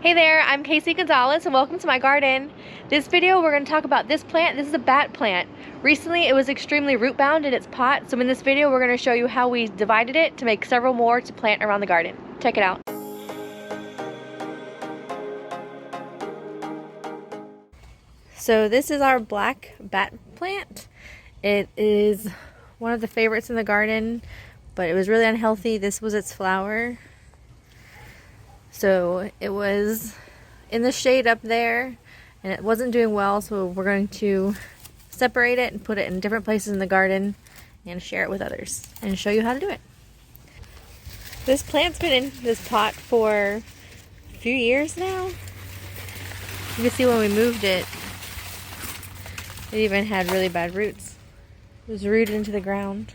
Hey there, I'm Casey Gonzalez and welcome to my garden. This video we're going to talk about this plant. This is a bat plant. Recently it was extremely root bound in its pot, so in this video we're going to show you how we divided it to make several more to plant around the garden. Check it out. So this is our black bat plant. It is one of the favorites in the garden, but it was really unhealthy. This was its flower. So it was in the shade up there and it wasn't doing well, so we're going to separate it and put it in different places in the garden and share it with others and show you how to do it. This plant's been in this pot for a few years now. You can see when we moved it, it even had really bad roots. It was rooted into the ground.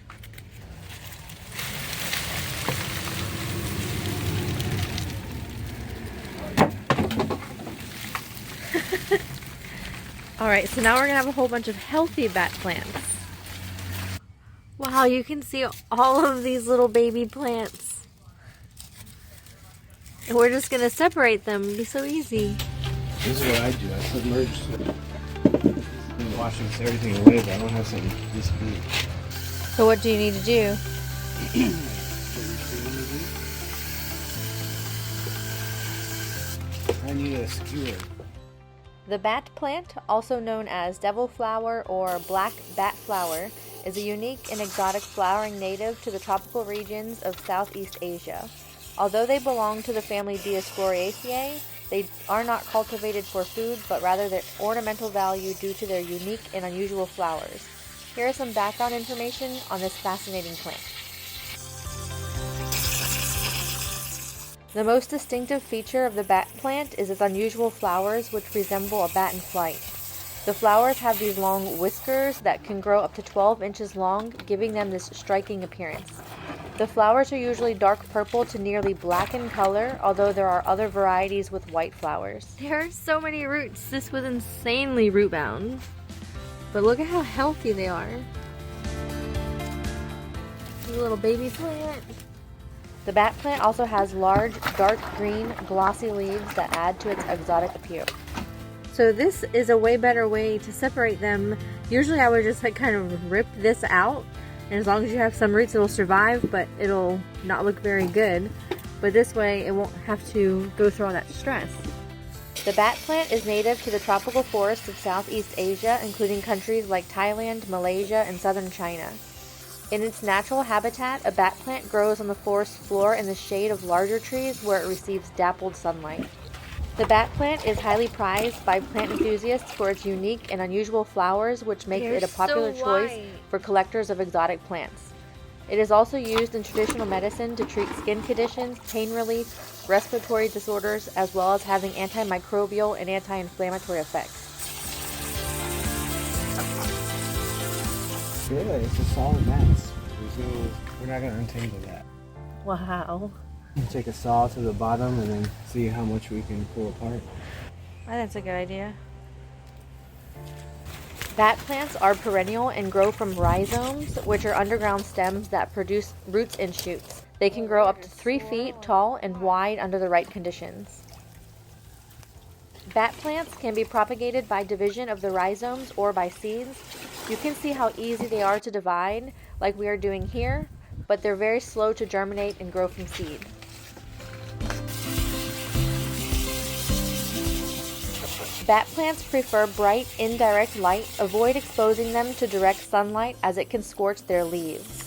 Alright, so now we're going to have a whole bunch of healthy bat plants. Wow, you can see all of these little baby plants. And we're just going to separate them. It'll be so easy. This is what I do. I submerge and washing everything away, but I don't have something this big. So what do you need to do? I need a skewer. The bat plant, also known as devil flower or black bat flower, is a unique and exotic flowering native to the tropical regions of Southeast Asia. Although they belong to the family Dioscoriaceae, they are not cultivated for food, but rather their ornamental value due to their unique and unusual flowers. Here is some background information on this fascinating plant. The most distinctive feature of the bat plant is its unusual flowers, which resemble a bat in flight. The flowers have these long whiskers that can grow up to 12 inches long, giving them this striking appearance. The flowers are usually dark purple to nearly black in color, although there are other varieties with white flowers. There are so many roots. This was insanely root bound. But look at how healthy they are. The little baby plant. The bat plant also has large, dark green, glossy leaves that add to its exotic appeal. So this is a way better way to separate them. Usually I would just kind of rip this out, and as long as you have some roots it'll survive, but it'll not look very good. But this way it won't have to go through all that stress. The bat plant is native to the tropical forests of Southeast Asia, including countries like Thailand, Malaysia, and southern China. In its natural habitat, a bat plant grows on the forest floor in the shade of larger trees where it receives dappled sunlight. The bat plant is highly prized by plant enthusiasts for its unique and unusual flowers, which makes it a popular choice for collectors of exotic plants. It is also used in traditional medicine to treat skin conditions, pain relief, respiratory disorders, as well as having antimicrobial and anti-inflammatory effects. Really, it's a solid mass. We're not going to untangle that. Wow. Take a saw to the bottom and then see how much we can pull apart. I think that's a good idea. Bat plants are perennial and grow from rhizomes, which are underground stems that produce roots and shoots. They can grow up to 3 feet tall and wide under the right conditions. Bat plants can be propagated by division of the rhizomes or by seeds. You can see how easy they are to divide, like we are doing here, but they're very slow to germinate and grow from seed. Bat plants prefer bright, indirect light. Avoid exposing them to direct sunlight as it can scorch their leaves.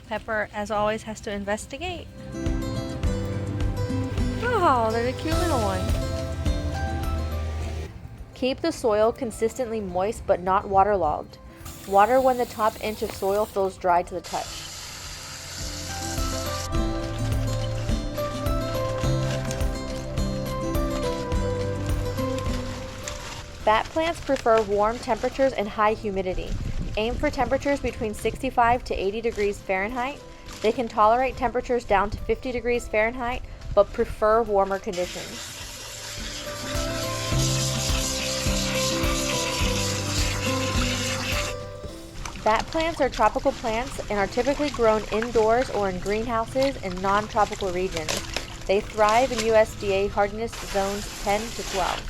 Pepper, as always, has to investigate. Oh, there's a cute little one. Keep the soil consistently moist but not waterlogged. Water when the top inch of soil feels dry to the touch. Bat plants prefer warm temperatures and high humidity. Aim for temperatures between 65 to 80 degrees Fahrenheit. They can tolerate temperatures down to 50 degrees Fahrenheit, but prefer warmer conditions. Bat plants are tropical plants and are typically grown indoors or in greenhouses in non-tropical regions. They thrive in USDA hardiness zones 10 to 12.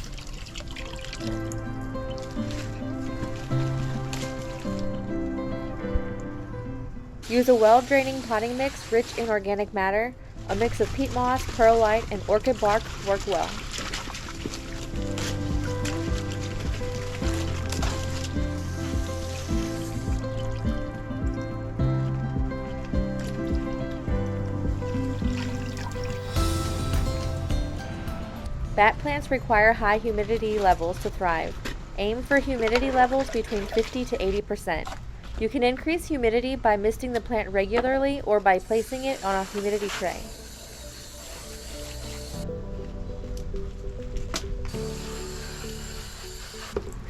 Use a well-draining potting mix rich in organic matter. A mix of peat moss, perlite, and orchid bark work well. Bat plants require high humidity levels to thrive. Aim for humidity levels between 50 to 80%. You can increase humidity by misting the plant regularly or by placing it on a humidity tray.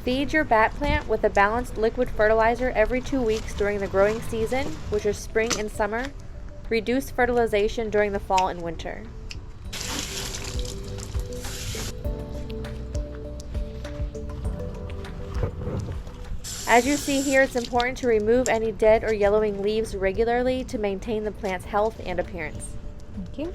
Feed your bat plant with a balanced liquid fertilizer every 2 weeks during the growing season, which is spring and summer. Reduce fertilization during the fall and winter. As you see here, it's important to remove any dead or yellowing leaves regularly to maintain the plant's health and appearance. Thank you.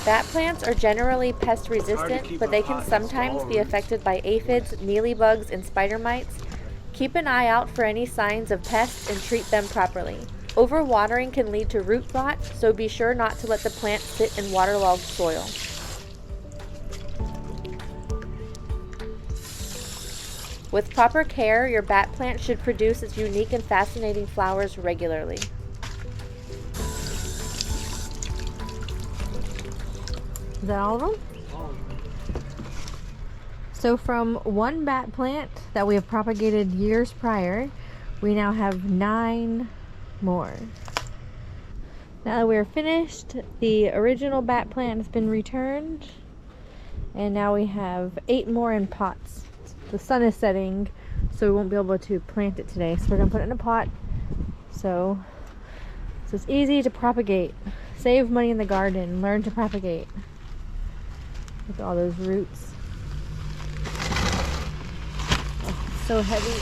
Bat plants are generally pest resistant, but they can sometimes be affected by aphids, mealybugs, and spider mites. Keep an eye out for any signs of pests and treat them properly. Overwatering can lead to root rot, so be sure not to let the plant sit in waterlogged soil. With proper care, your bat plant should produce its unique and fascinating flowers regularly. Is that all of them? So from one bat plant that we have propagated years prior, we now have 9 more. Now that we're finished, the original bat plant has been returned, and now we have 8 more in pots. The sun is setting, so we won't be able to plant it today, so we're gonna put it in a pot so it's easy to propagate. Save money in the garden, learn to propagate. Look at all those roots. Oh, so heavy.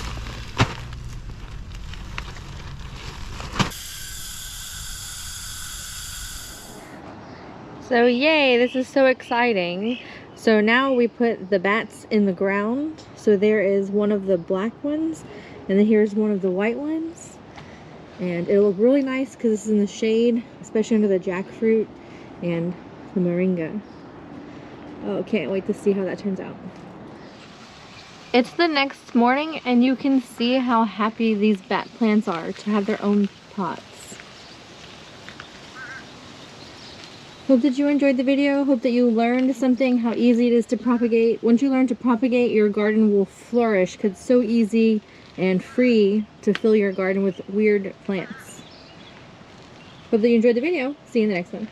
So yay, this is so exciting. So now we put the bats in the ground. So there is one of the black ones, and then here's one of the white ones. And it'll look really nice because this is in the shade, especially under the jackfruit and the moringa. Oh, can't wait to see how that turns out. It's the next morning, and you can see how happy these bat plants are to have their own pots. Hope that you enjoyed the video. Hope that you learned something, how easy it is to propagate. Once you learn to propagate, your garden will flourish because it's so easy and free to fill your garden with weird plants. Hope that you enjoyed the video. See you in the next one.